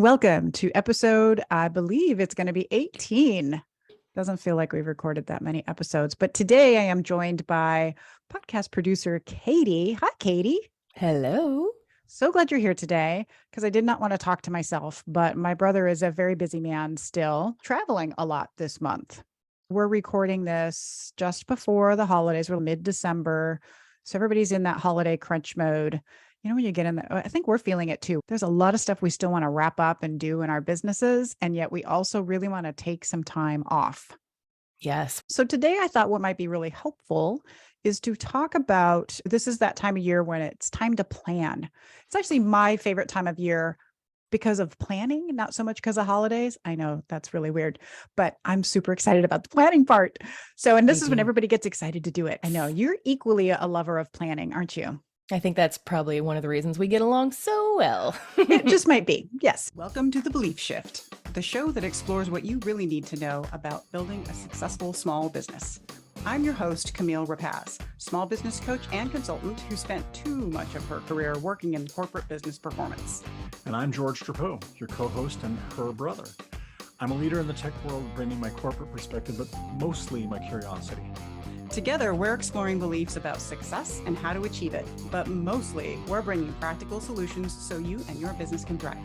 Welcome to episode, I believe it's going to be 18. Doesn't feel like we've recorded that many episodes, but today I am joined by podcast producer Katie. Hi, Katie. Hello. So glad you're here today because I did not want to talk to myself, but my brother is a very busy man still, traveling a lot this month. We're recording this just before the holidays. We're mid-December. So everybody's in that holiday crunch mode. You know, when you get in I think we're feeling it too. There's a lot of stuff we still want to wrap up and do in our businesses. And yet we also really want to take some time off. Yes. So today I thought what might be really helpful is to talk about, this is that time of year when it's time to plan. It's actually my favorite time of year because of planning, not so much because of holidays. I know that's really weird, but I'm super excited about the planning part. So, and this Me is when too. everybody gets excited to do it. I know you're equally a lover of planning, aren't you? I think that's probably one of the reasons we get along so well. It just might be. Yes. Welcome to The Belief Shift, the show that explores what you really need to know about building a successful small business. I'm your host, Camille Rempe, small business coach and consultant who spent too much of her career working in corporate business performance. And I'm George Drapeau, your co-host and her brother. I'm a leader in the tech world, bringing my corporate perspective, but mostly my curiosity. Together, we're exploring beliefs about success and how to achieve it, but mostly we're bringing practical solutions so you and your business can thrive.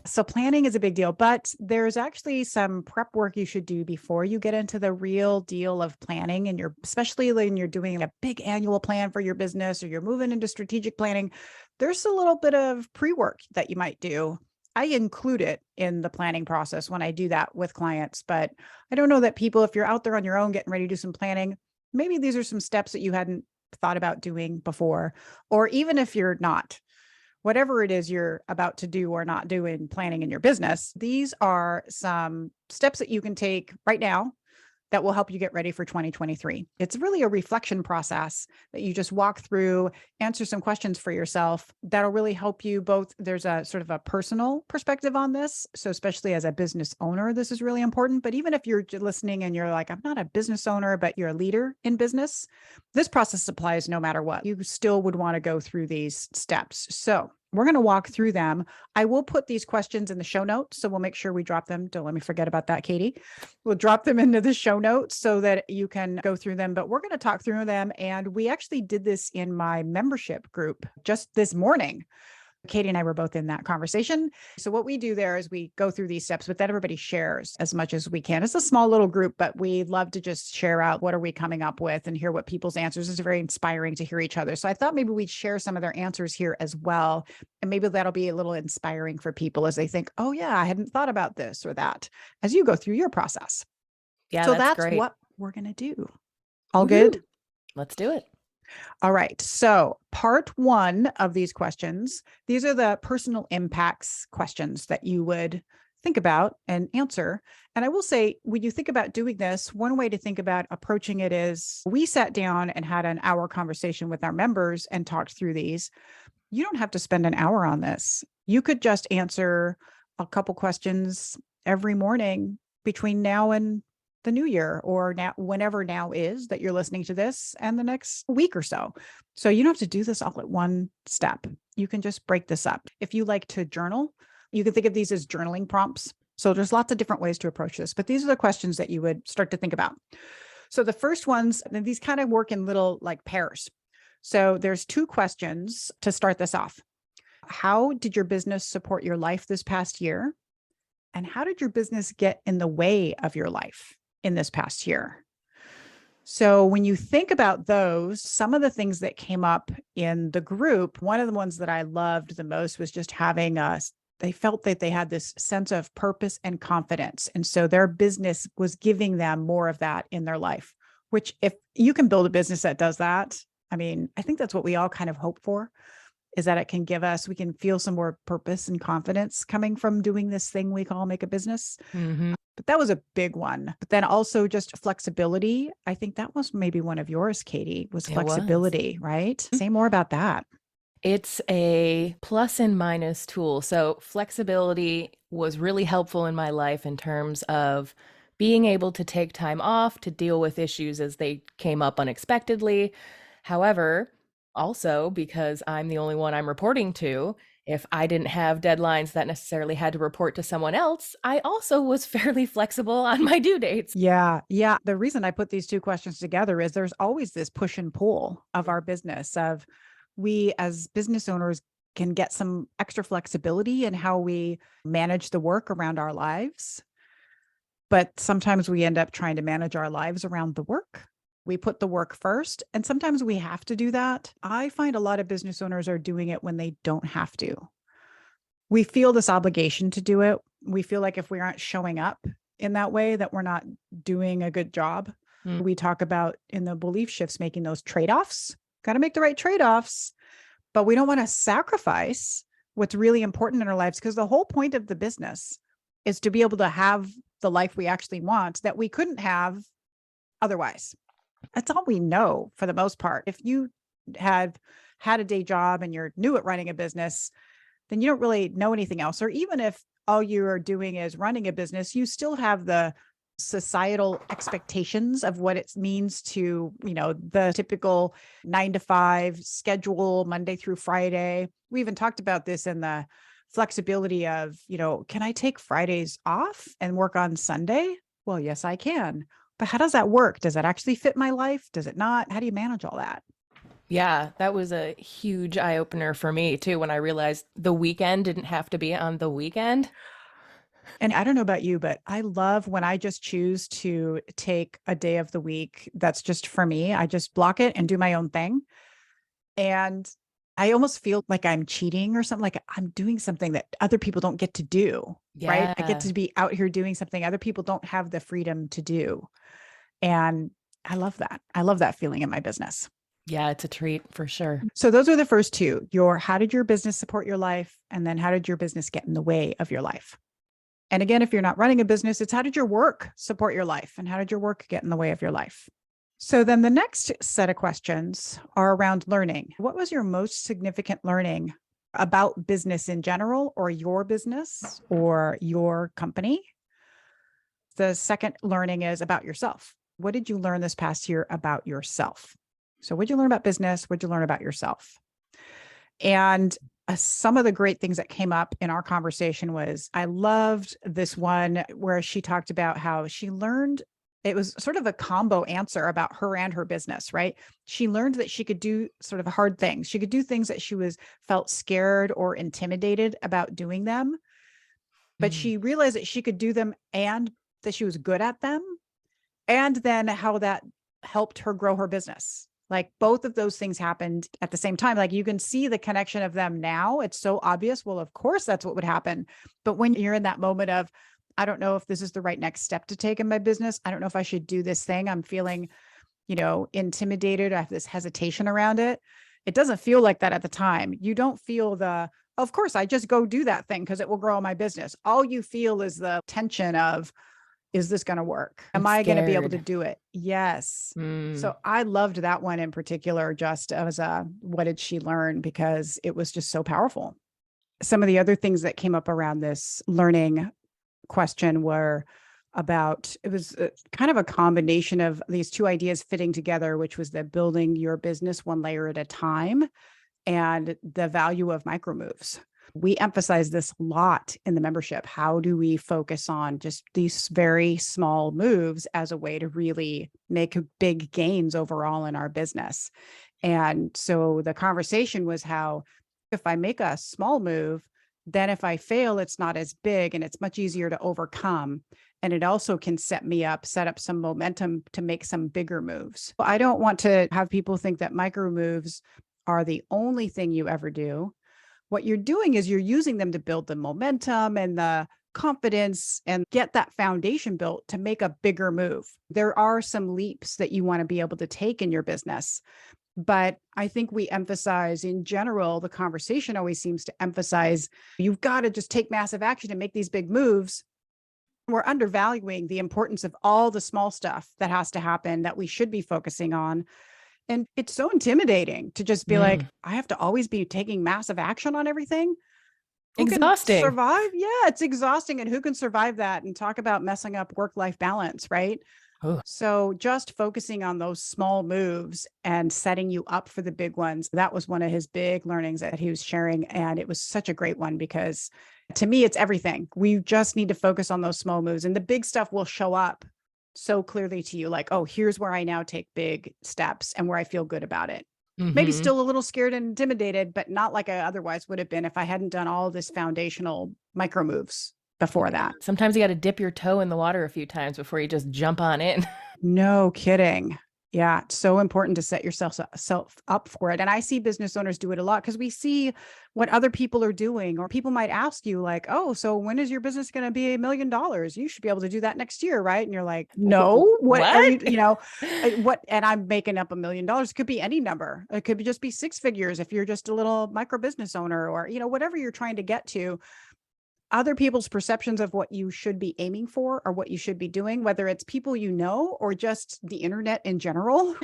So planning is a big deal, but there's actually some prep work you should do before you get into the real deal of planning. And especially when you're doing a big annual plan for your business or you're moving into strategic planning, there's a little bit of pre-work that you might do. I include it in the planning process when I do that with clients, but I don't know that people, if you're out there on your own getting ready to do some planning, maybe these are some steps that you hadn't thought about doing before, or even if you're not, whatever it is you're about to do or not do in planning in your business, these are some steps that you can take right now that will help you get ready for 2023. It's really a reflection process that you just walk through, answer some questions for yourself. That'll really help you both. There's a sort of a personal perspective on this. So especially as a business owner, this is really important. But even if you're listening and you're like, I'm not a business owner, but you're a leader in business, this process applies no matter what. You still would want to go through these steps. So we're going to walk through them. I will put these questions in the show notes. So we'll make sure we drop them. Don't let me forget about that, Katie. We'll drop them into the show notes so that you can go through them. But we're going to talk through them. And we actually did this in my membership group just this morning. Katie and I were both in that conversation. So what we do there is we go through these steps, but then everybody shares as much as we can. It's a small little group, but we love to just share out what are we coming up with and hear what people's answers. It's very inspiring to hear each other. So I thought maybe we'd share some of their answers here as well. And maybe that'll be a little inspiring for people as they think, oh yeah, I hadn't thought about this or that as you go through your process. Yeah, So that's that's great. what we're going to do. All Woohoo. good? Let's do it. All right. So part one of these questions, these are the personal impacts questions that you would think about and answer. And I will say, when you think about doing this, one way to think about approaching it is we sat down and had an hour conversation with our members and talked through these. You don't have to spend an hour on this. You could just answer a couple questions every morning between now and the new year, or now, whenever now is that you're listening to this, and the next week or so. So you don't have to do this all at one step. You can just break this up. If you like to journal, you can think of these as journaling prompts. So there's lots of different ways to approach this, but these are the questions that you would start to think about. So the first ones, and these kind of work in little like pairs. So there's two questions to start this off. How did your business support your life this past year? And how did your business get in the way of your life in this past year? So when you think about those, some of the things that came up in the group, one of the ones that I loved the most was just having they felt that they had this sense of purpose and confidence. And so their business was giving them more of that in their life, which if you can build a business that does that, I mean, I think that's what we all kind of hope for, is that it can give us, we can feel some more purpose and confidence coming from doing this thing we call make a business. Mm-hmm. But that was a big one. But then also just flexibility. I think that was maybe one of yours, Katie, was flexibility, right? Say more about that. It's a plus and minus tool. So flexibility was really helpful in my life in terms of being able to take time off to deal with issues as they came up unexpectedly. However, also because I'm the only one I'm reporting to, If I didn't have deadlines that necessarily had to report to someone else, I also was fairly flexible on my due dates. Yeah. Yeah. The reason I put these two questions together is there's always this push and pull of our business of we as business owners can get some extra flexibility in how we manage the work around our lives. But sometimes we end up trying to manage our lives around the work. We put the work first, and sometimes we have to do that. I find a lot of business owners are doing it when they don't have to. We feel this obligation to do it. We feel like if we aren't showing up in that way, that we're not doing a good job. Mm. We talk about in the belief shifts, making those trade-offs, got to make the right trade-offs, but we don't want to sacrifice what's really important in our lives because the whole point of the business is to be able to have the life we actually want that we couldn't have otherwise. That's all we know for the most part. If you had had a day job and you're new at running a business, then you don't really know anything else. Or even if all you are doing is running a business, you still have the societal expectations of what it means to, the typical 9 to 5 schedule, Monday through Friday. We even talked about this in the flexibility of, can I take Fridays off and work on Sunday? Well, yes, I can. But how does that work? Does that actually fit my life? Does it not? How do you manage all that? Yeah, that was a huge eye opener for me too when I realized the weekend didn't have to be on the weekend. And I don't know about you, but I love when I just choose to take a day of the week that's just for me. I just block it and do my own thing. And I almost feel like I'm cheating or something, like I'm doing something that other people don't get to do, right? I get Yeah. to be out here doing something other people don't have the freedom to do. And I love that. I love that feeling in my business. Yeah, it's a treat for sure. So those are the first two. How did your business support your life? And then how did your business get in the way of your life? And again, if you're not running a business, it's how did your work support your life? And how did your work get in the way of your life? So then the next set of questions are around learning. What was your most significant learning about business in general, or your business or your company? The second learning is about yourself. What did you learn this past year about yourself? So what did you learn about business? What did you learn about yourself? And some of the great things that came up in our conversation was, I loved this one where she talked about how she learned, it was sort of a combo answer about her and her business, right? She learned that she could do sort of hard things. She could do things that she felt scared or intimidated about doing them, but she realized that she could do them and that she was good at them. And then how that helped her grow her business. Like both of those things happened at the same time. Like you can see the connection of them now. It's so obvious. Well, of course, that's what would happen. But when you're in that moment of, I don't know if this is the right next step to take in my business. I don't know if I should do this thing. I'm feeling, intimidated. I have this hesitation around it. It doesn't feel like that at the time. You don't feel of course, I just go do that thing because it will grow my business. All you feel is the tension of, is this going to work? Am I going to be able to do it? Yes. So I loved that one in particular, just as what did she learn? Because it was just so powerful. Some of the other things that came up around this learning question were about, it was kind of a combination of these two ideas fitting together, which was the building your business one layer at a time and the value of micro moves. We emphasize this a lot in the membership. How do we focus on just these very small moves as a way to really make big gains overall in our business? And so the conversation was how if I make a small move, then if I fail, it's not as big and it's much easier to overcome. And it also can set up some momentum to make some bigger moves. I don't want to have people think that micro moves are the only thing you ever do. What you're doing is you're using them to build the momentum and the confidence and get that foundation built to make a bigger move. There are some leaps that you want to be able to take in your business. But I think we emphasize in general, the conversation always seems to emphasize, you've got to just take massive action and make these big moves. We're undervaluing the importance of all the small stuff that has to happen that we should be focusing on. And it's so intimidating to just be like, I have to always be taking massive action on everything. Who Exhausting. can survive? Yeah, it's exhausting. And who can survive that? And talk about messing up work-life balance, right? Ooh. So just focusing on those small moves and setting you up for the big ones, that was one of his big learnings that he was sharing. And it was such a great one because to me, it's everything. We just need to focus on those small moves and the big stuff will show up so clearly to you. Like, oh, here's where I now take big steps and where I feel good about it. Maybe Mm-hmm. still a little scared and intimidated, but not like I otherwise would have been if I hadn't done all this foundational micro moves before that. Sometimes you got to dip your toe in the water a few times before you just jump on in. No kidding. Yeah, it's so important to set yourself self up for it. And I see business owners do it a lot because we see what other people are doing, or people might ask you, like, oh, so when is your business going to be $1 million? You should be able to do that next year, right? And you're like, no, what are you, what? And I'm making up $1 million. It could be any number. It could just be six figures if you're just a little micro business owner, or, whatever you're trying to get to. Other people's perceptions of what you should be aiming for or what you should be doing, whether it's people or just the internet in general,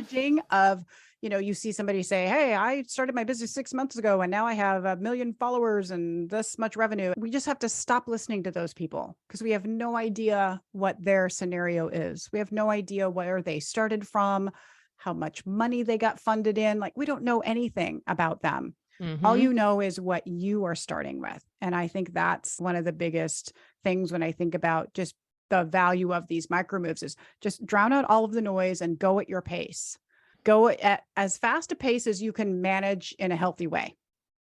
of, you see somebody say, hey, I started my business 6 months ago and now I have 1 million followers and this much revenue. We just have to stop listening to those people because we have no idea what their scenario is. We have no idea where they started from, how much money they got funded in. Like, we don't know anything about them. All Mm-hmm. you know is what you are starting with. And I think that's one of the biggest things when I think about just the value of these micro moves is just drown out all of the noise and go at your pace. Go at as fast a pace as you can manage in a healthy way.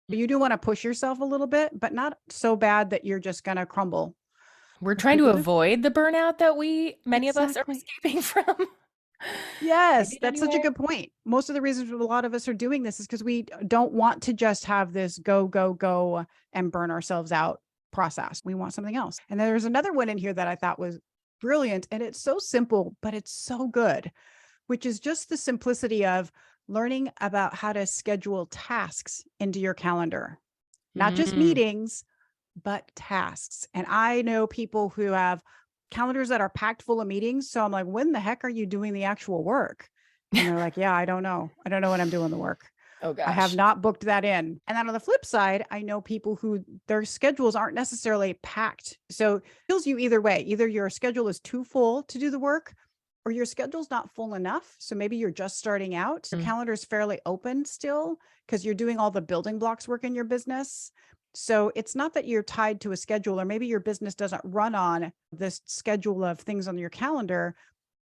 You do want to push yourself a little bit, but not so bad that you're just going to crumble. We're trying to avoid the burnout that many of us are Exactly. escaping from. Yes, Maybe that's such a anyway. good point. Most of the reasons a lot of us are doing this is because we don't want to just have this go, go, go and burn ourselves out process. We want something else. And then there's another one in here that I thought was brilliant. And it's so simple, but it's so good, which is just the simplicity of learning about how to schedule tasks into your calendar, not just Mm. meetings, but tasks. And I know people who have calendars that are packed full of meetings. So I'm like, when the heck are you doing the actual work? And they're like, yeah, I don't know. I don't know when I'm doing the work. Oh I have gosh. not booked that in. And then on the flip side, I know people who their schedules aren't necessarily packed. So it feels you either way. Either your schedule is too full to do the work or your schedule's not full enough. So maybe you're just starting out. Your calendar is fairly open still because you're doing all the building blocks work in your business. So it's not that you're tied to a schedule, or maybe your business doesn't run on this schedule of things on your calendar,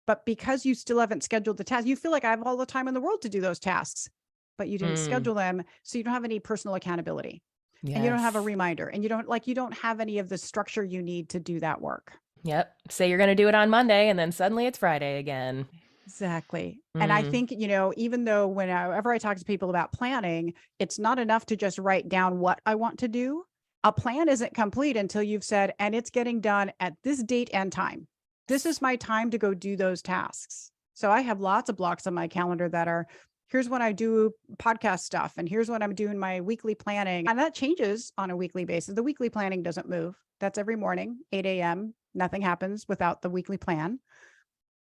but because you still haven't scheduled the task, you feel like I have all the time in the world to do those tasks, but you didn't Mm. schedule them. So you don't have any personal accountability and you don't have a Yes. reminder and you don't have any of the structure you need to do that work. Yep. Say you're going to do it on Monday and then suddenly it's Friday again. Exactly. And I Mm. think, even though whenever I talk to people about planning, it's not enough to just write down what I want to do. A plan isn't complete until you've said, and it's getting done at this date and time. This is my time to go do those tasks. So I have lots of blocks on my calendar that are, here's when I do podcast stuff, and here's when I'm doing my weekly planning. And that changes on a weekly basis. The weekly planning doesn't move. That's every morning, 8 a.m. Nothing happens without the weekly plan.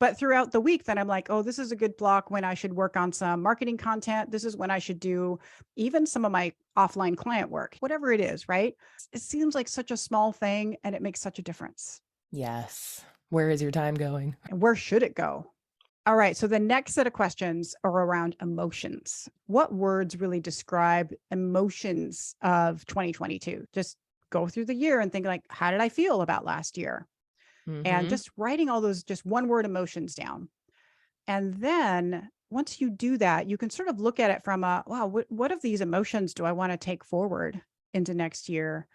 But throughout the week, then I'm like, oh, this is a good block when I should work on some marketing content. This is when I should do even some of my offline client work, whatever it is, right? It seems like such a small thing and it makes such a difference. Yes. Where is your time going? And where should it go? All right. So the next set of questions are around emotions. What words really describe emotions of 2022? Just go through the year and think like, how did I feel about last year? And Mm-hmm. just writing all those just one word emotions down. And then once you do that, you can sort of look at it from wow, what of these emotions do I want to take forward into next year?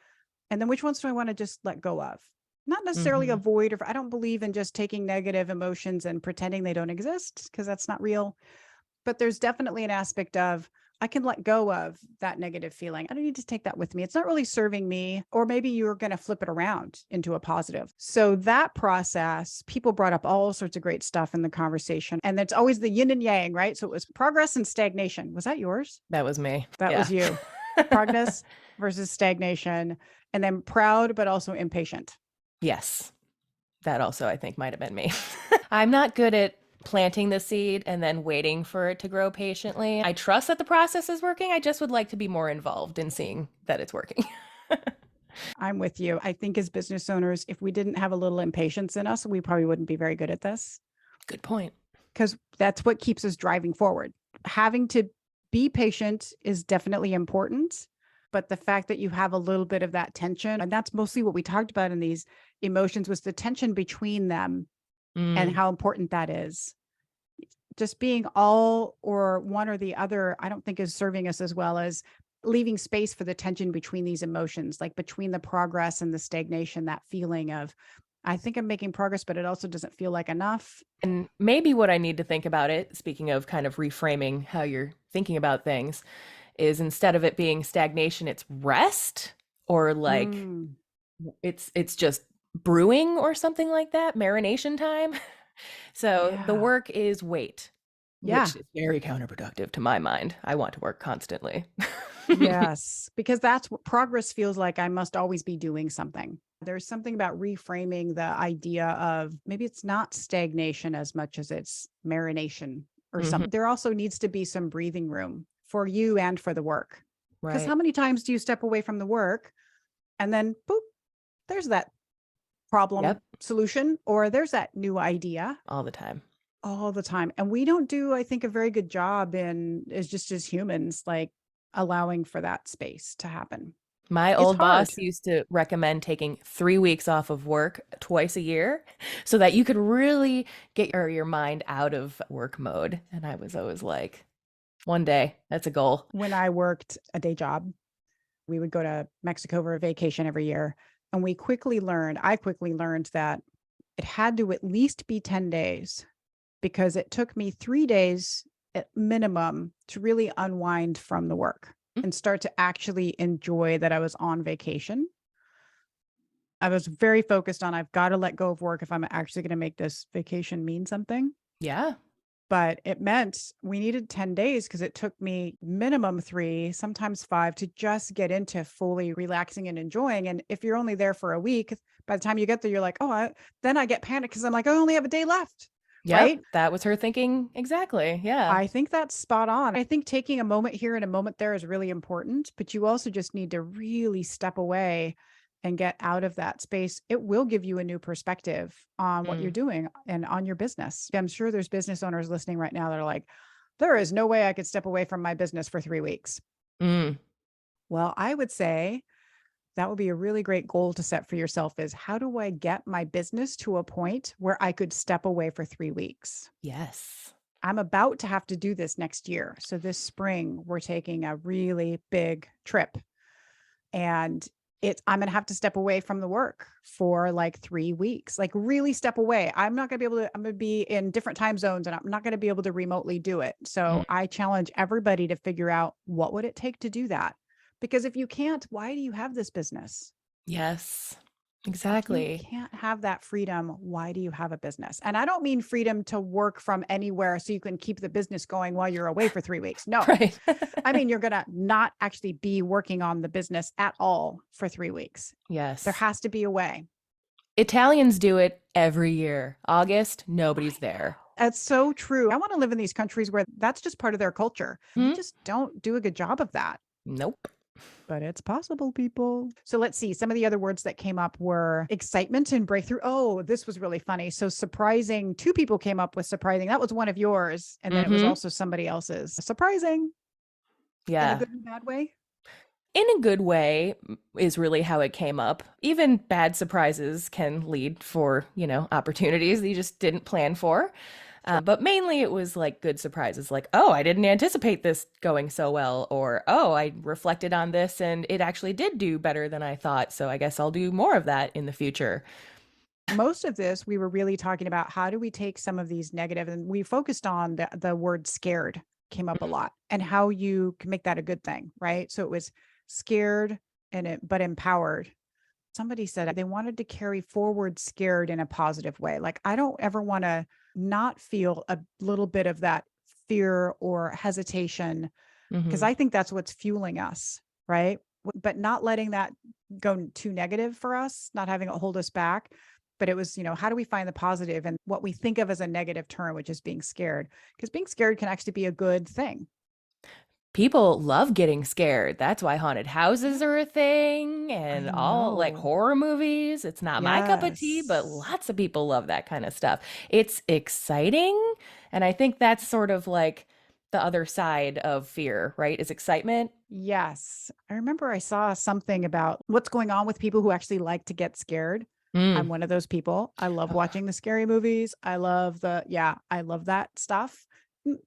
And then which ones do I want to just let go of? Not necessarily Mm-hmm. avoid, or I don't believe in just taking negative emotions and pretending they don't exist because that's not real. But there's definitely an aspect of I can let go of that negative feeling. I don't need to take that with me. It's not really serving me. Or maybe you're going to flip it around into a positive. So that process, people brought up all sorts of great stuff in the conversation. And it's always the yin and yang, right? So it was progress and stagnation. Was that yours? That was me. That Yeah. was you. Progress versus stagnation. And then proud, but also impatient. Yes. That also, I think, might have been me. I'm not good at planting the seed and then waiting for it to grow patiently. I trust that the process is working. I just would like to be more involved in seeing that it's working. I'm with you. I think as business owners, if we didn't have a little impatience in us, we probably wouldn't be very good at this. Good point. because that's what keeps us driving forward. Having to be patient is definitely important, but the fact that you have a little bit of that tension, and that's mostly what we talked about in these emotions, was the tension between them and Mm, how important that is. Just being all or one or the other, I don't think is serving us as well as leaving space for the tension between these emotions, like between the progress and the stagnation, that feeling of, I think I'm making progress, but it also doesn't feel like enough. and maybe what I need to think about it, speaking of kind of reframing how you're thinking about things, is instead of it being stagnation, it's rest, or like Mm, it's just brewing or something like that, marination time. So the yeah. work is wait, Yeah. which is very counterproductive to my mind. I want to work constantly. Yes. Because that's what progress feels like. I must always be doing something. There's something about reframing the idea of maybe it's not stagnation as much as it's marination or Mhm. something. There also needs to be some breathing room for you and for the work. Because Right. how many times do you step away from the work and then boop, there's that problem Yep. solution or there's that new idea All the time. all the time. And we don't do, I think, a very good job in is just as humans, like allowing for that space to happen. My It's old hard. boss used to recommend taking 3 weeks off of work twice a year so that you could really get your mind out of work mode. And I was always like, one day, that's a goal. When I worked a day job, we would go to Mexico for a vacation every year. And I quickly learned that it had to at least be 10 days because it took me 3 days at minimum to really unwind from the work Mm, and start to actually enjoy that I was on vacation. I was very focused on I've got to let go of work if I'm actually going to make this vacation mean something. yeah. But it meant we needed 10 days because it took me minimum 3, sometimes 5 to just get into fully relaxing and enjoying. And if you're only there for a week, by the time you get there, you're like, oh, then I get panicked because I'm like, I only have a day left. Yep. Right. That was her thinking. Exactly. Yeah. I think that's spot on. I think taking a moment here and a moment there is really important, but you also just need to really step away and get out of that space. It will give you a new perspective on what you're Mm, doing and on your business. I'm sure there's business owners listening right now that are like, there is no way I could step away from my business for 3 weeks. mm, Well, I would say that would be a really great goal to set for yourself is how do I get my business to a point where I could step away for 3 weeks? yes. I'm about to have to do this next year. So this spring, we're taking a really big trip and I'm going to have to step away from the work for like 3 weeks, like really step away. I'm not going to be able to, I'm going to be in different time zones and I'm not going to be able to remotely do it. Mm, So I challenge everybody to figure out what would it take to do that? Because if you can't, why do you have this business? yes. If you Exactly. can't have that freedom, why do you have a business? And I don't mean freedom to work from anywhere so you can keep the business going while you're away for 3 weeks. No, Right. I mean, you're going to not actually be working on the business at all for 3 weeks. There Yes. has to be a way. Italians do it every year. August, nobody's I there. know. That's so true. I want to live in these countries where that's just part of their culture. We Hmm? just don't do a good job of that. Nope. But it's possible, people. So let's see. Some of the other words that came up were excitement and breakthrough. Oh, this was really funny. So surprising. Two people came up with surprising. That was one of yours. And then it was Mm-hmm. also somebody else's. Surprising in a Yeah. good and bad way. In a good way is really how it came up. Even bad surprises can lead for, opportunities that you just didn't plan for. But mainly it was like good surprises, like, oh, I didn't anticipate this going so well, or oh, I reflected on this and it actually did do better than I thought. So I guess I'll do more of that in the future. Most of this, we were really talking about how do we take some of these negative, and we focused on the word scared came up a lot and how you can make that a good thing, right? So it was scared but empowered. Somebody said they wanted to carry forward scared in a positive way. Like, I don't ever want to not feel a little bit of that fear or hesitation because Mm-hmm. I think that's what's fueling us, right? But not letting that go too negative for us, not having it hold us back. But it was, how do we find the positive and what we think of as a negative term, which is being scared? Because being scared can actually be a good thing. people love getting scared. That's why haunted houses are a thing and I all like know. horror movies. It's not my cup of tea, but Yes. lots of people love that kind of stuff. It's exciting. And I think that's sort of like the other side of fear, right? Is excitement. Yes. I remember I saw something about what's going on with people who actually like to get scared. I'm Mm. one of those people. I love Oh, watching the scary movies. I love that stuff.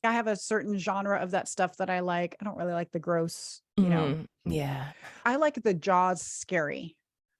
I have a certain genre of that stuff that I like. I don't really like the gross, yeah. I like the Jaws scary.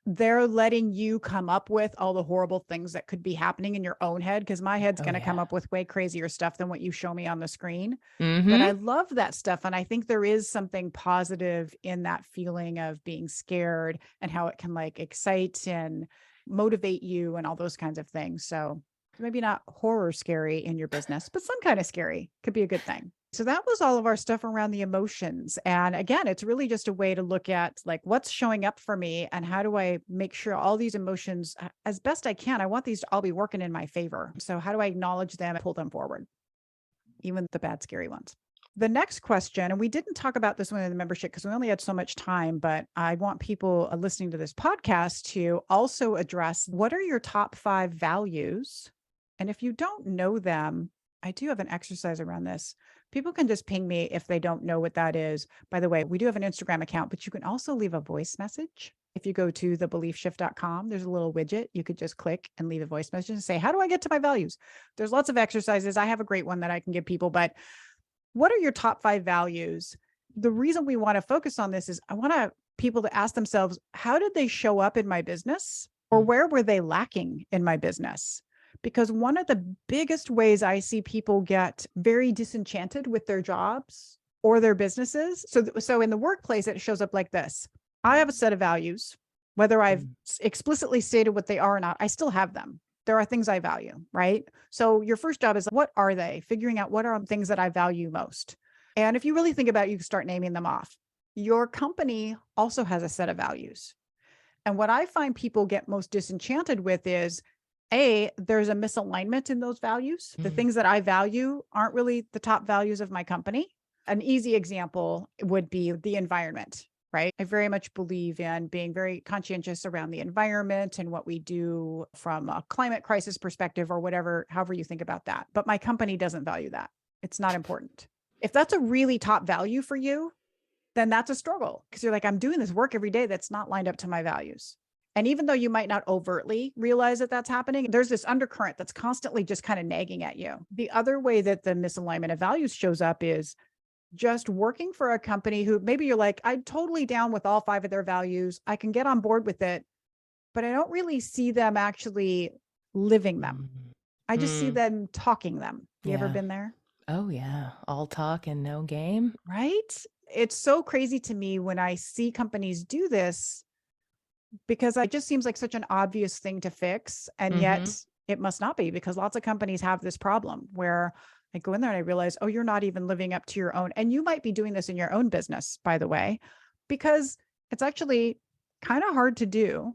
They're letting you come up with all the horrible things that could be happening in your own head because my head's Oh, going to come yeah. up with way crazier stuff than what you show me on the screen. But Mm-hmm. I love that stuff. And I think there is something positive in that feeling of being scared and how it can like excite and motivate you and all those kinds of things. So maybe not horror scary in your business, but some kind of scary could be a good thing. So that was all of our stuff around the emotions. And again, it's really just a way to look at like what's showing up for me and how do I make sure all these emotions, as best I can, I want these to all be working in my favor. So how do I acknowledge them and pull them forward, even the bad, scary ones? The next question, and we didn't talk about this one in the membership because we only had so much time, but I want people listening to this podcast to also address what are your top 5 values? And if you don't know them, I do have an exercise around this. People can just ping me if they don't know what that is. By the way, we do have an Instagram account, but you can also leave a voice message. If you go to thebeliefshift.com, there's a little widget. You could just click and leave a voice message and say, how do I get to my values? There's lots of exercises. I have a great one that I can give people, but what are your top 5 values? The reason we want to focus on this is I want people to ask themselves, how did they show up in my business? Or where were they lacking in my business? Because one of the biggest ways I see people get very disenchanted with their jobs or their businesses. So in the workplace, it shows up like this. I have a set of values, whether I've explicitly stated what they are or not, I still have them. There are things I value, right? So your first job is what are they? Figuring out what are things that I value most. And if you really think about it, you can start naming them off. Your company also has a set of values. And what I find people get most disenchanted with is there's a misalignment in those values. The things that I value aren't really the top values of my company. An easy example would be the environment, right? I very much believe in being very conscientious around the environment and what we do from a climate crisis perspective or whatever, however you think about that. But my company doesn't value that. It's not important. If that's a really top value for you, then that's a struggle because you're like, I'm doing this work every day that's not lined up to my values. And even though you might not overtly realize that that's happening, there's this undercurrent that's constantly just kind of nagging at you. The other way that the misalignment of values shows up is just working for a company who maybe you're like, I'm totally down with all 5 of their values. I can get on board with it, but I don't really see them actually living them. I just see them talking them. You ever Yeah. been there? Oh, yeah. All talk and no game. Right? It's so crazy to me when I see companies do this because it just seems like such an obvious thing to fix. And yet it must not be because lots of companies have this problem where I go in there and I realize, oh, you're not even living up to your own. And you might be doing this in your own business, by the way, because it's actually kind of hard to do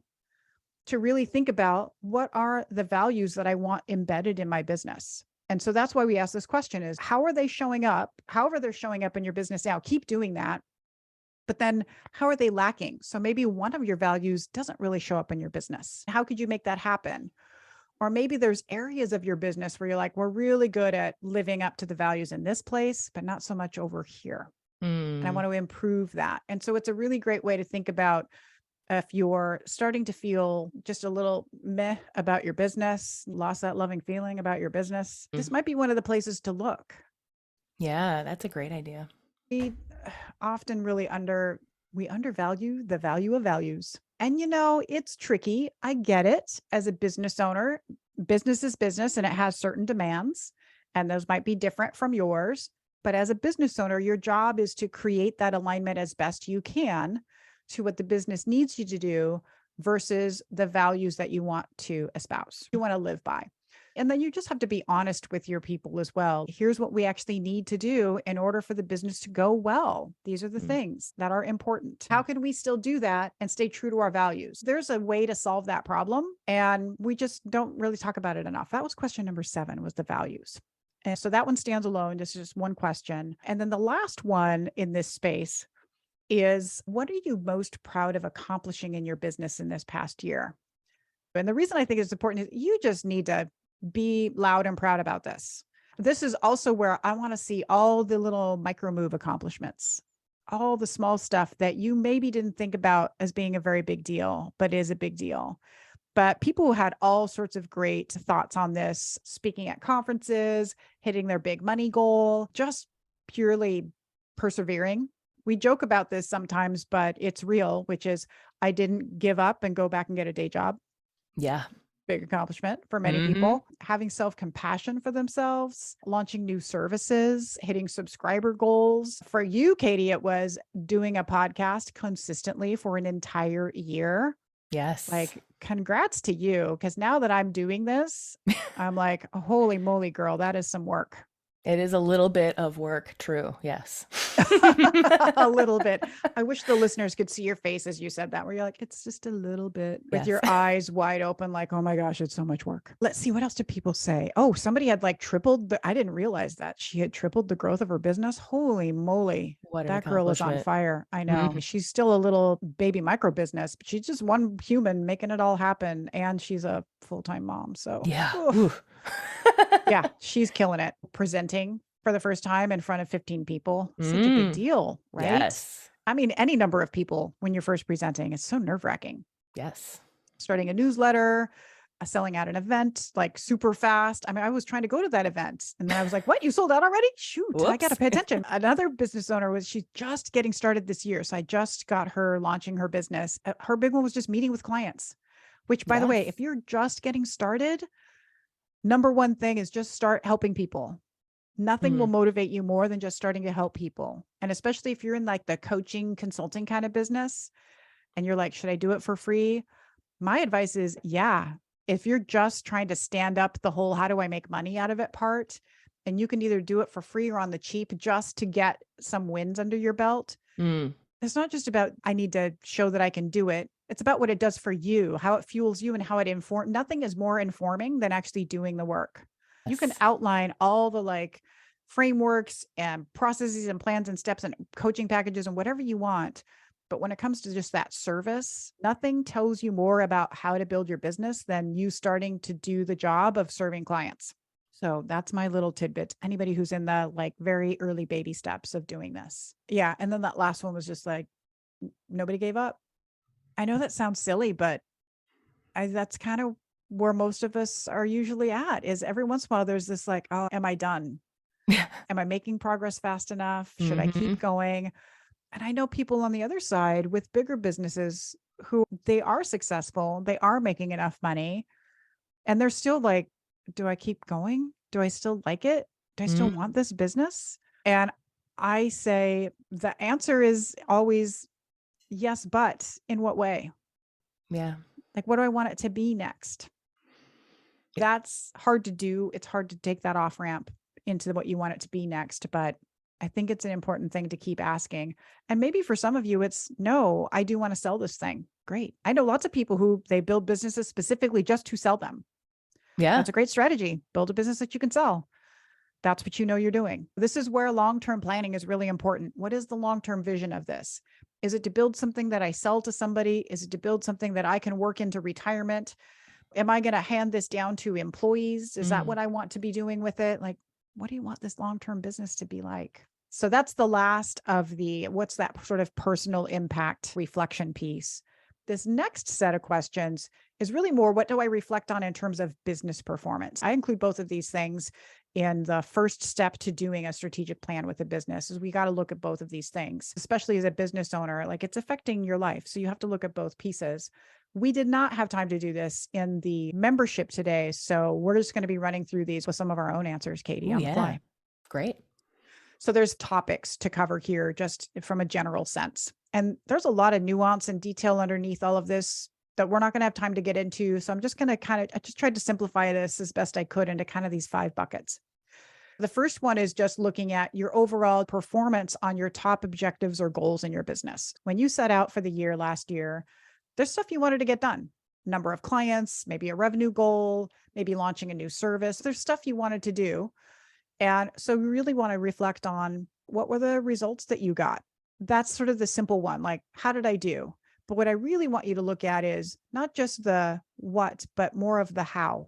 to really think about what are the values that I want embedded in my business. And so that's why we ask this question is how are they showing up? However, they're showing up in your business now, keep doing that. But then how are they lacking? So maybe one of your values doesn't really show up in your business. How could you make that happen? Or maybe there's areas of your business where you're like, we're really good at living up to the values in this place, but not so much over here. And I want to improve that. And so it's a really great way to think about if you're starting to feel just a little meh about your business, lost that loving feeling about your business, this might be one of the places to look. Yeah, that's a great idea. We often we undervalue the value of values. And it's tricky. I get it. As a business owner, business is business and it has certain demands, and those might be different from yours. But as a business owner, your job is to create that alignment as best you can to what the business needs you to do versus the values that you want to espouse, you want to live by. And then you just have to be honest with your people as well. Here's what we actually need to do in order for the business to go well. These are the things that are important. How can we still do that and stay true to our values? There's a way to solve that problem, and we just don't really talk about it enough. That was question number 7, was the values. And so that one stands alone. This is just one question. And then the last one in this space is, what are you most proud of accomplishing in your business in this past year? And the reason I think it's important is you just need to be loud and proud about this. This is also where I want to see all the little micro move accomplishments, all the small stuff that you maybe didn't think about as being a very big deal, but is a big deal. But people who had all sorts of great thoughts on this, speaking at conferences, hitting their big money goal, just purely persevering. We joke about this sometimes, but it's real, which is I didn't give up and go back and get a day job. Yeah. Big accomplishment for many people. Having self-compassion for themselves, launching new services, hitting subscriber goals. For you, Katie, it was doing a podcast consistently for an entire year. Yes. Like, congrats to you. Because now that I'm doing this, I'm like, holy moly, girl, that is some work. It is a little bit of work. True. Yes. A little bit. I wish the listeners could see your face as you said that, where you're like, it's just a little bit, with your eyes wide open, like, oh my gosh, it's so much work. Let's see. What else did people say? Oh, somebody had like tripled I didn't realize that she had tripled the growth of her business. Holy moly. What an That girl is on accomplishment. fire. I know. She's still a little baby micro business, but she's just one human making it all happen. And she's a full-time mom. So Yeah. yeah, she's killing it. Presenting for the first time in front of 15 people. Such a big deal, right? Yes. I mean, any number of people when you're first presenting, it's so nerve-wracking. Yes. Starting a newsletter, selling out an event like super fast. I mean, I was trying to go to that event and then I was like, what? You sold out already? Shoot, I got to pay attention. Another business owner she's just getting started this year. So I just got her launching her business. Her big one was just meeting with clients, which by the way, if you're just getting started, number one thing is just start helping people. Nothing will motivate you more than just starting to help people. And especially if you're in like the coaching, consulting kind of business and you're like, should I do it for free? My advice is, yeah. If you're just trying to stand up the whole, how do I make money out of it part, and you can either do it for free or on the cheap just to get some wins under your belt. It's not just about, I need to show that I can do it. It's about what it does for you, how it fuels you and how it informs. Nothing is more informing than actually doing the work. You can outline all the like frameworks and processes and plans and steps and coaching packages and whatever you want. But when it comes to just that service, nothing tells you more about how to build your business than you starting to do the job of serving clients. So that's my little tidbit. Anybody who's in the like very early baby steps of doing this. Yeah. And then that last one was just like, nobody gave up. I know that sounds silly, but that's kind of where most of us are usually at, is every once in a while there's this like, oh, am I done? Am I making progress fast enough? Should I keep going? And I know people on the other side with bigger businesses who they are successful, they are making enough money, and they're still like, do I keep going? Do I still like it? Do I still want this business? And I say the answer is always yes, but in what way? Yeah. Like, what do I want it to be next? That's hard to do. It's hard to take that off ramp into what you want it to be next. But I think it's an important thing to keep asking. And maybe for some of you, it's no, I do want to sell this thing. Great. I know lots of people who they build businesses specifically just to sell them. Yeah. That's a great strategy. Build a business that you can sell. That's what you know you're doing. This is where long-term planning is really important. What is the long-term vision of this? Is it to build something that I sell to somebody? Is it to build something that I can work into retirement? Am I going to hand this down to employees? Is that what I want to be doing with it? Like, what do you want this long-term business to be like? So that's the last of the, what's that sort of personal impact reflection piece. This next set of questions is really more, what do I reflect on in terms of business performance? I include both of these things in the first step to doing a strategic plan with a business, is we got to look at both of these things, especially as a business owner, like it's affecting your life. So you have to look at both pieces. We did not have time to do this in the membership today. So we're just going to be running through these with some of our own answers, Katie, on the fly. Great. So there's topics to cover here just from a general sense. And there's a lot of nuance and detail underneath all of this that we're not going to have time to get into. So I'm just going to I just tried to simplify this as best I could into kind of these 5 buckets. The first one is just looking at your overall performance on your top objectives or goals in your business. When you set out for the year last year, there's stuff you wanted to get done. Number of clients, maybe a revenue goal, maybe launching a new service. There's stuff you wanted to do. And so we really want to reflect on what were the results that you got. That's sort of the simple one, like, how did I do? But what I really want you to look at is not just the what, but more of the how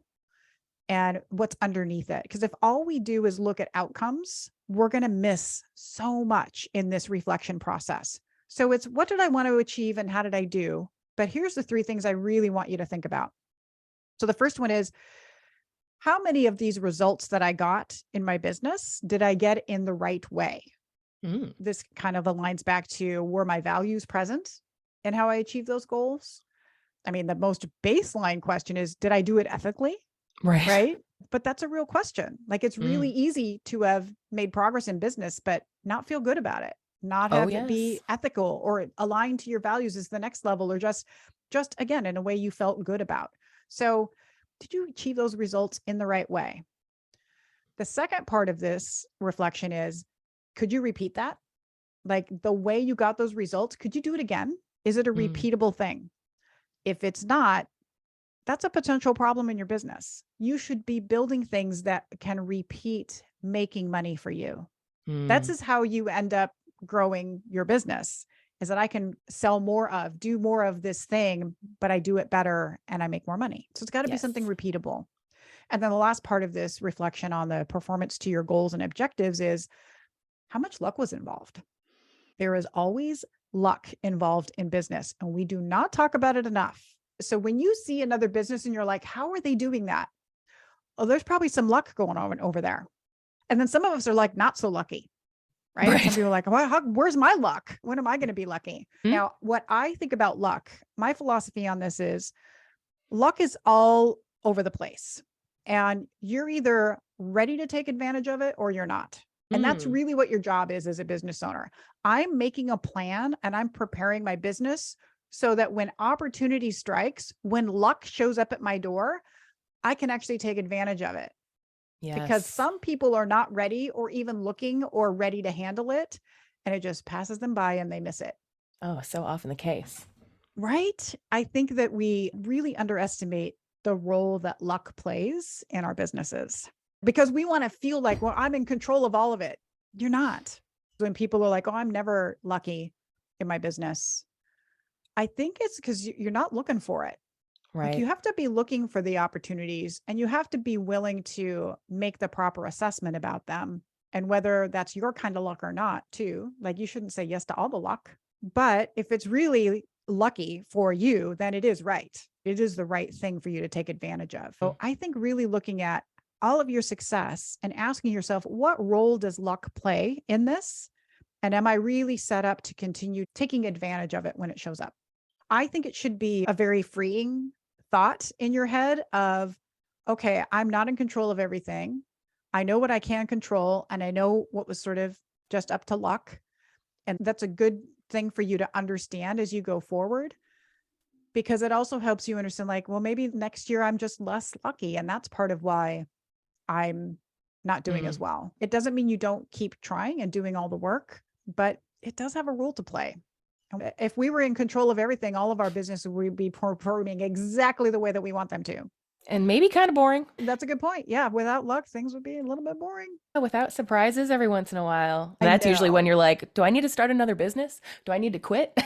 and what's underneath it. Because if all we do is look at outcomes, we're going to miss so much in this reflection process. So it's what did I want to achieve and how did I do? But here's the 3 things I really want you to think about. So the first one is, how many of these results that I got in my business did I get in the right way? Mm. This kind of aligns back to, were my values present in how I achieved those goals? I mean, the most baseline question is, did I do it ethically? Right. Right. But that's a real question. Like, it's really Mm. easy to have made progress in business, but not feel good about it, not Oh, have it be yes. ethical or aligned to your values is the next level, or just again, in a way you felt good about. So did you achieve those results in the right way? The second part of this reflection is, could you repeat that? Like, the way you got those results, could you do it again? Is it a Mm. repeatable thing? If it's not, that's a potential problem in your business. You should be building things that can repeat making money for you. That's Mm. is how you end up growing your business, is that I can sell more of, do more of this thing, but I do it better and I make more money. So it's got to be something Yes. repeatable. And then the last part of this reflection on the performance to your goals and objectives is, how much luck was involved? There is always luck involved in business, and we do not talk about it enough. So when you see another business and you're like, how are they doing that? Oh, there's probably some luck going on over there. And then some of us are like, not so lucky, right? Some Right. people are like, well, where's my luck? When am I going to be lucky? Mm. Now, what I think about luck, my philosophy on this is, luck is all over the place. And you're either ready to take advantage of it or you're not. And that's Mm. really what your job is as a business owner. I'm making a plan and I'm preparing my business so that when opportunity strikes, when luck shows up at my door, I can actually take advantage of it. Because Yes. some people are not ready or even looking or ready to handle it, and it just passes them by and they miss it. Oh, so often the case. Right? I think that we really underestimate the role that luck plays in our businesses, because we want to feel like, well, I'm in control of all of it. You're not. When people are like, oh, I'm never lucky in my business, I think it's because you're not looking for it. Like, you Right. have to be looking for the opportunities and you have to be willing to make the proper assessment about them and whether that's your kind of luck or not, too. Like, you shouldn't say yes to all the luck. But if it's really lucky for you, then it is right. It is the right thing for you to take advantage of. Mm. So I think really looking at all of your success and asking yourself, what role does luck play in this? And am I really set up to continue taking advantage of it when it shows up? I think it should be a very freeing thought in your head of, okay, I'm not in control of everything. I know what I can control and I know what was sort of just up to luck. And that's a good thing for you to understand as you go forward, because it also helps you understand, like, well, maybe next year I'm just less lucky. And that's part of why I'm not doing as Mm. well. It doesn't mean you don't keep trying and doing all the work, but it does have a role to play. If we were in control of everything, all of our businesses would be performing exactly the way that we want them to. And maybe kind of boring. That's a good point. Yeah. Without luck, things would be a little bit boring. Without surprises every once in a while. I That's usually when know. you're like, do I need to start another business? Do I need to quit?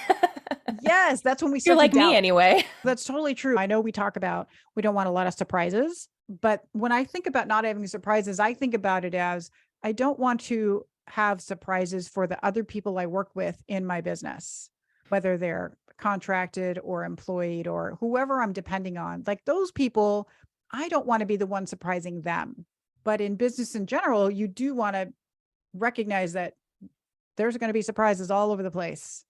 Yes. That's when we You're start to like me doubt. anyway. That's totally true. I know we talk about, we don't want a lot of surprises, but when I think about not having surprises, I think about it as, I don't want to have surprises for the other people I work with in my business, whether they're contracted or employed or whoever I'm depending on. Like, those people, I don't want to be the one surprising them. But in business in general, you do want to recognize that there's going to be surprises all over the place.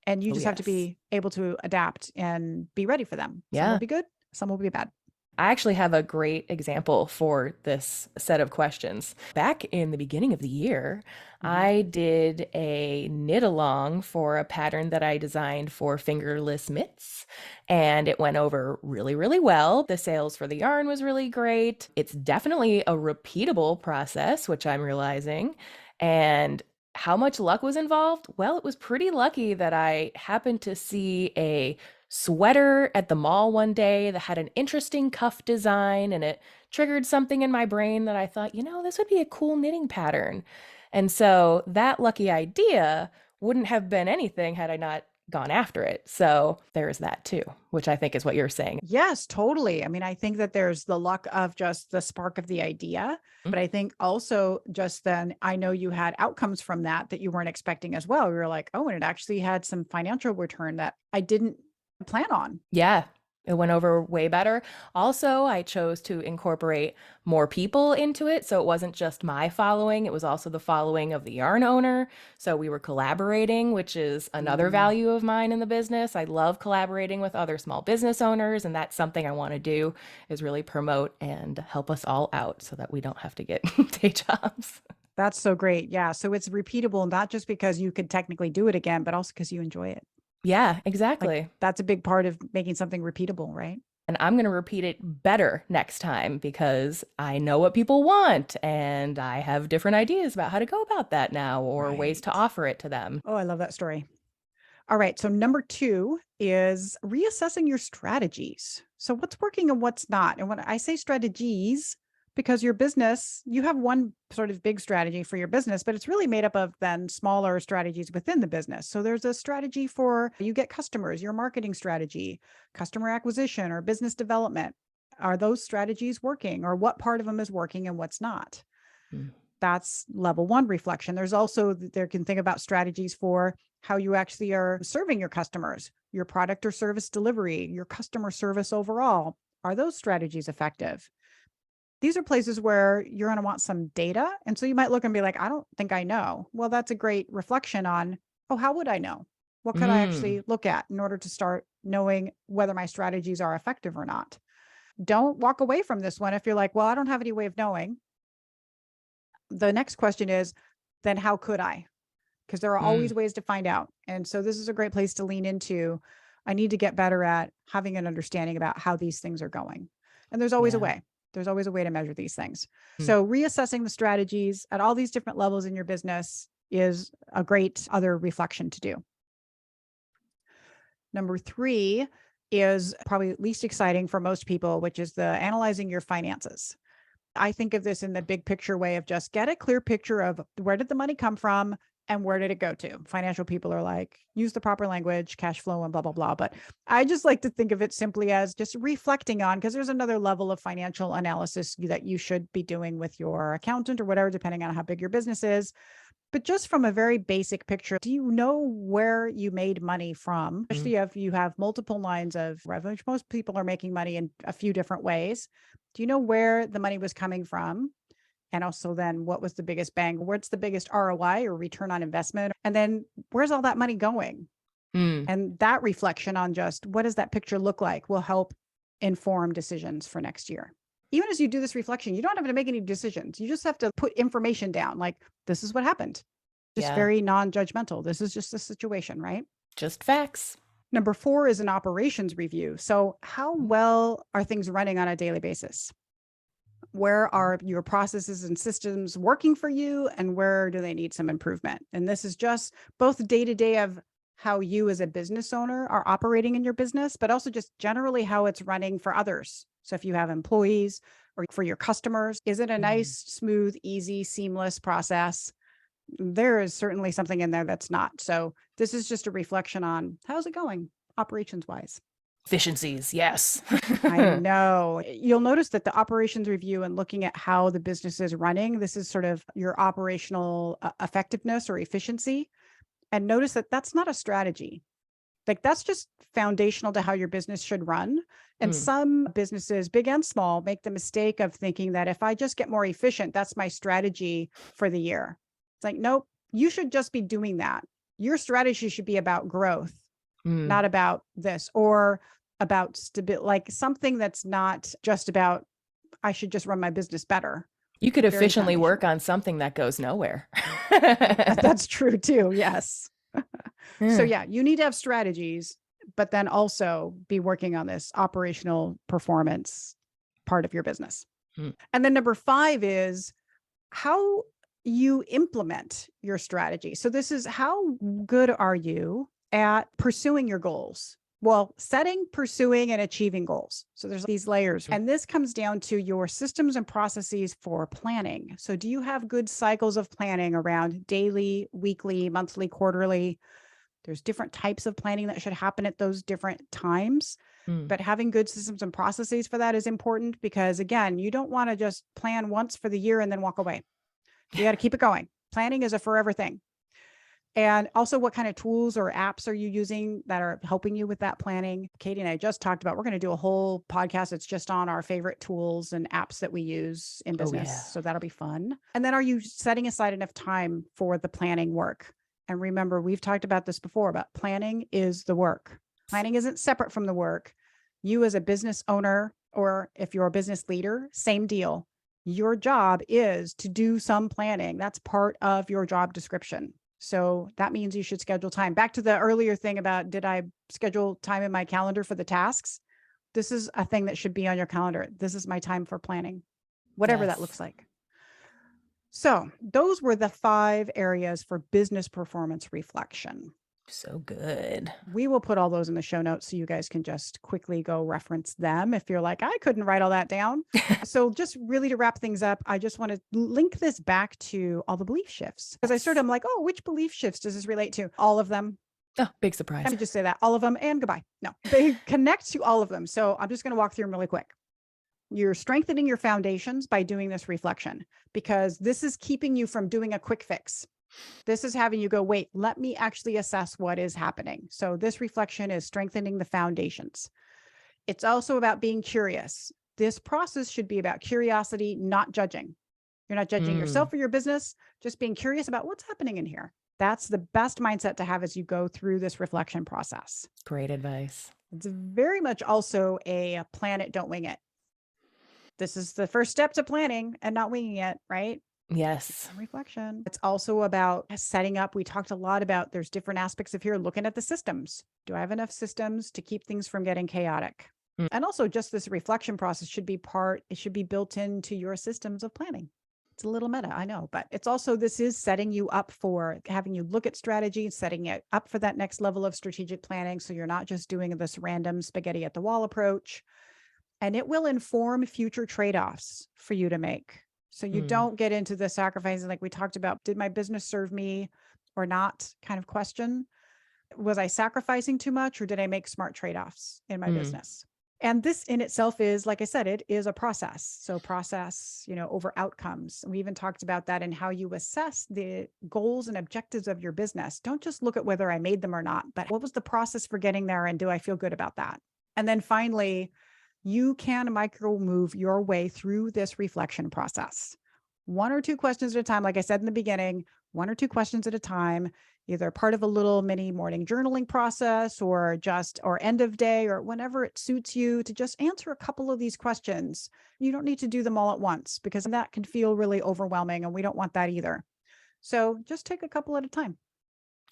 And you Oh, just have to yes. be able to adapt and be ready for them. Some will Yeah. be good, some will be bad. I actually have a great example for this set of questions. Back in the beginning of the year, Mhm. I did a knit along for a pattern that I designed for fingerless mitts, and it went over really, really well. The sales for the yarn was really great. It's definitely a repeatable process, which I'm realizing. And how much luck was involved? Well, it was pretty lucky that I happened to see a sweater at the mall one day that had an interesting cuff design, and it triggered something in my brain that I thought, this would be a cool knitting pattern. And so that lucky idea wouldn't have been anything had I not gone after it. So there's that too, which I think is what you're saying. Yes, totally. I mean, I think that there's the luck of just the spark of the idea, but I think also just then I know you had outcomes from that you weren't expecting as well. You were like, oh, and it actually had some financial return that I didn't plan on. Yeah, it went over way better. Also, I chose to incorporate more people into it. So it wasn't just my following, it was also the following of the yarn owner. So we were collaborating, which is another value of mine in the business. I love collaborating with other small business owners. And that's something I want to do, is really promote and help us all out so that we don't have to get day jobs. That's so great. Yeah. So it's repeatable, not just because you could technically do it again, but also because you enjoy it. Yeah, exactly. That's a big part of making something repeatable, right? And I'm going to repeat it better next time because I know what people want and I have different ideas about how to go about that now, or ways to offer it to them. Oh, I love that story. All right. So number 2 is reassessing your strategies. So what's working and what's not? And when I say strategies, because your business, you have one sort of big strategy for your business, but it's really made up of then smaller strategies within the business. So there's a strategy for you get customers, your marketing strategy, customer acquisition, or business development. Are those strategies working, or what part of them is working and what's not? That's level 1 reflection. There's also, there can think about strategies for how you actually are serving your customers, your product or service delivery, your customer service overall. Are those strategies effective? These are places where you're going to want some data. And so you might look and be like, I don't think I know. Well, that's a great reflection on, oh, how would I know? What could I actually look at in order to start knowing whether my strategies are effective or not? Don't walk away from this one if you're like, well, I don't have any way of knowing. The next question is, then how could I? Because there are always ways to find out. And so this is a great place to lean into. I need to get better at having an understanding about how these things are going. And there's always a way. There's always a way to measure these things. So reassessing the strategies at all these different levels in your business is a great other reflection to do. Number 3 is probably least exciting for most people, which is the analyzing your finances. I think of this in the big picture way of just get a clear picture of where did the money come from and where did it go to? Financial people are like, use the proper language, cash flow, and blah, blah, blah. But I just like to think of it simply as just reflecting on, because there's another level of financial analysis that you should be doing with your accountant or whatever, depending on how big your business is. But just from a very basic picture, do you know where you made money from? Especially if you have multiple lines of revenue, which most people are making money in a few different ways. Do you know where the money was coming from? And also then what was the biggest bang? What's the biggest ROI or return on investment? And then where's all that money going? And that reflection on just what does that picture look like will help inform decisions for next year. Even as you do this reflection, you don't have to make any decisions. You just have to put information down. Like, this is what happened. Just very non-judgmental. This is just a situation, right? Just facts. Number 4 is an operations review. So how well are things running on a daily basis? Where are your processes and systems working for you, and where do they need some improvement? And this is just both day-to-day of how you as a business owner are operating in your business, but also just generally how it's running for others. So if you have employees or for your customers, is it a nice, smooth, easy, seamless process? There is certainly something in there that's not. So this is just a reflection on how's it going operations wise. Efficiencies, yes. I know. You'll notice that the operations review and looking at how the business is running, this is sort of your operational effectiveness or efficiency. And notice that that's not a strategy. Like, that's just foundational to how your business should run. And some businesses, big and small, make the mistake of thinking that if I just get more efficient, that's my strategy for the year. It's like, nope, you should just be doing that. Your strategy should be about growth, not about this, or about stability, like something that's not just about, I should just run my business better. You could efficiently work on something that goes nowhere. That's true too. Yes. So yeah, you need to have strategies, but then also be working on this operational performance part of your business. And then number 5 is how you implement your strategy. So this is how good are you at pursuing your goals? Well, setting, pursuing, and achieving goals. So there's these layers. And this comes down to your systems and processes for planning. So do you have good cycles of planning around daily, weekly, monthly, quarterly? There's different types of planning that should happen at those different times. But having good systems and processes for that is important because, again, you don't want to just plan once for the year and then walk away. You got to keep it going. Planning is a forever thing. And also, what kind of tools or apps are you using that are helping you with that planning? Katie and I just talked about, we're going to do a whole podcast that's just on our favorite tools and apps that we use in business. yeah. So that'll be fun. And then are you setting aside enough time for the planning work? And remember, we've talked about this before, about planning is the work. Planning isn't separate from the work. You as a business owner, or if you're a business leader, same deal. Your job is to do some planning. That's part of your job description. So that means you should schedule time. Back to the earlier thing about, did I schedule time in my calendar for the tasks? This is a thing that should be on your calendar. This is my time for planning, whatever that looks like. So those were the 5 areas for business performance reflection. So good. We will put all those in the show notes so you guys can just quickly go reference them if you're like, I couldn't write all that down. So just really to wrap things up, I just want to link this back to all the belief shifts. Because I started, I'm like, oh, which belief shifts does this relate to? All of them. Oh, big surprise. Let me just say that. All of them and goodbye. No, they connect to all of them. So I'm just going to walk through them really quick. You're strengthening your foundations by doing this reflection, because this is keeping you from doing a quick fix. This is having you go, wait, let me actually assess what is happening. So this reflection is strengthening the foundations. It's also about being curious. This process should be about curiosity, not judging. You're not judging yourself or your business, just being curious about what's happening in here. That's the best mindset to have as you go through this reflection process. Great advice. It's very much also a plan it, don't wing it. This is the first step to planning and not winging it, right? Yes. Reflection. It's also about setting up. We talked a lot about, there's different aspects of here, looking at the systems. Do I have enough systems to keep things from getting chaotic? And also just this reflection process should be it should be built into your systems of planning. It's a little meta, I know, but it's also, this is setting you up for having you look at strategy, setting it up for that next level of strategic planning. So you're not just doing this random spaghetti at the wall approach, and it will inform future trade-offs for you to make. So you don't get into the sacrificing, like we talked about, did my business serve me or not kind of question. Was I sacrificing too much, or did I make smart trade-offs in my business? And this in itself is, like I said, it is a process. So process, over outcomes. We even talked about that in how you assess the goals and objectives of your business. Don't just look at whether I made them or not, but what was the process for getting there? And do I feel good about that? And then finally, you can micro move your way through this reflection process. 1 or 2 questions at a time. Like I said in the beginning, 1 or 2 questions at a time, either part of a little mini morning journaling process or end of day, or whenever it suits you, to just answer a couple of these questions. You don't need to do them all at once, because that can feel really overwhelming, and we don't want that either. So just take a couple at a time.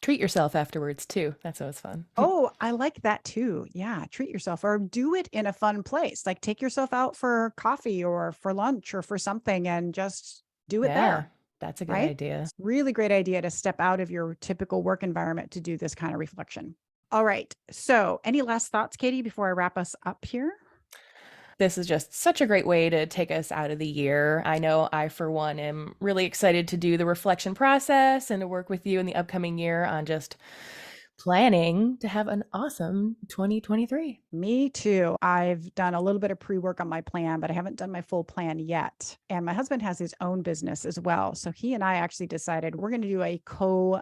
Treat yourself afterwards too. That's always fun. Oh, I like that too. Yeah. Treat yourself, or do it in a fun place. Like take yourself out for coffee or for lunch or for something, and just do it there. That's a good right? idea. It's a really great idea to step out of your typical work environment to do this kind of reflection. All right. So any last thoughts, Katie, before I wrap us up here? This is just such a great way to take us out of the year. I know I, for one, am really excited to do the reflection process and to work with you in the upcoming year on just planning to have an awesome 2023. Me too. I've done a little bit of pre-work on my plan, but I haven't done my full plan yet. And my husband has his own business as well. So he and I actually decided we're going to do a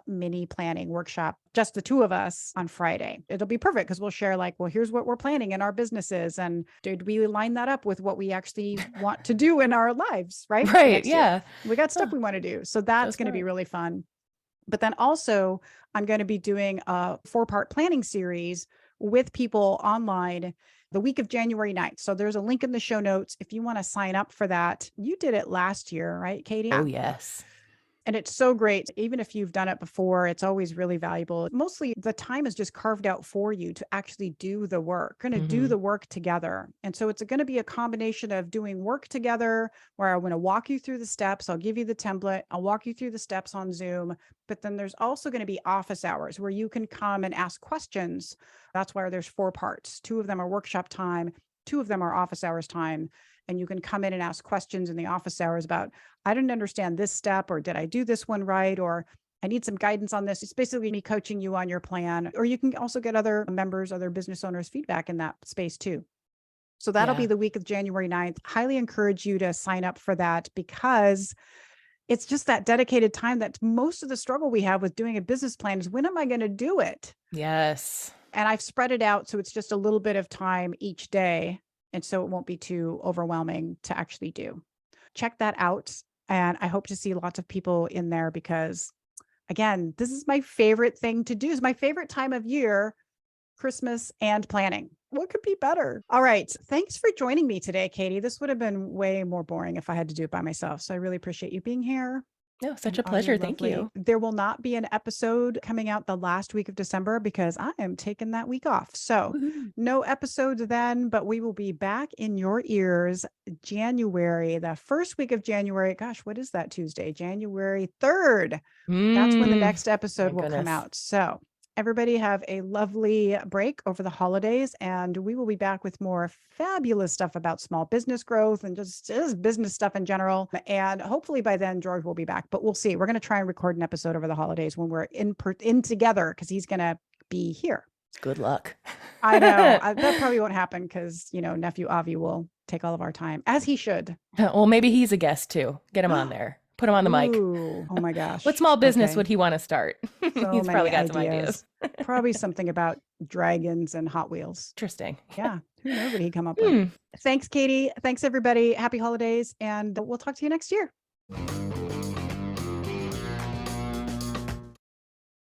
mini planning workshop, just the 2 of us, on Friday. It'll be perfect because we'll share here's what we're planning in our businesses. And did we line that up with what we actually want to do in our lives, right? Right. Yeah. We got stuff we want to do. So that's going to be really fun. But then also, I'm going to be doing a 4-part planning series with people online the week of January 9th. So there's a link in the show notes if you want to sign up for that. You did it last year, right, Katie? Oh, yes. And it's so great. Even if you've done it before, it's always really valuable. Mostly the time is just carved out for you to actually do the work. We're going to do the work together. And so it's going to be a combination of doing work together where I'm going to walk you through the steps. I'll give you the template. I'll walk you through the steps on Zoom. But then there's also going to be office hours where you can come and ask questions. That's why there's 4 parts. 2 of them are workshop time. 2 of them are office hours time. And you can come in and ask questions in the office hours about, I didn't understand this step, or did I do this one right? Or I need some guidance on this. It's basically me coaching you on your plan. Or you can also get other members, other business owners' feedback in that space too. So that'll be Yeah. the week of January 9th. Highly encourage you to sign up for that, because it's just that dedicated time. That most of the struggle we have with doing a business plan is, when am I going to do it? Yes. And I've spread it out so it's just a little bit of time each day. And so it won't be too overwhelming to actually do. Check that out. And I hope to see lots of people in there, because again, this is my favorite thing to do. It's my favorite time of year, Christmas and planning. What could be better? All right. Thanks for joining me today, Katie. This would have been way more boring if I had to do it by myself. So I really appreciate you being here. No, such And a pleasure. Thank lovely. you. There will not be an episode coming out the last week of December because I am taking that week off. So Woohoo. no episodes then, but we will be back in your ears January, the first week of January. Gosh, what is that Tuesday? January 3rd. That's when the next episode will come out. So everybody have a lovely break over the holidays, and we will be back with more fabulous stuff about small business growth and just business stuff in general. And hopefully by then George will be back, but we'll see. We're going to try and record an episode over the holidays when we're in together, because he's going to be here. Good luck. I know that probably won't happen because, nephew Avi will take all of our time, as he should. Well, maybe he's a guest too. Get him on there. Put him on the mic. Ooh, oh my gosh. What small business Okay. would he want to start? So He's many probably got some ideas. Probably something about dragons and Hot Wheels. Interesting. Yeah. Who knows what he'd come up with. Thanks, Katie. Thanks, everybody. Happy holidays. And we'll talk to you next year.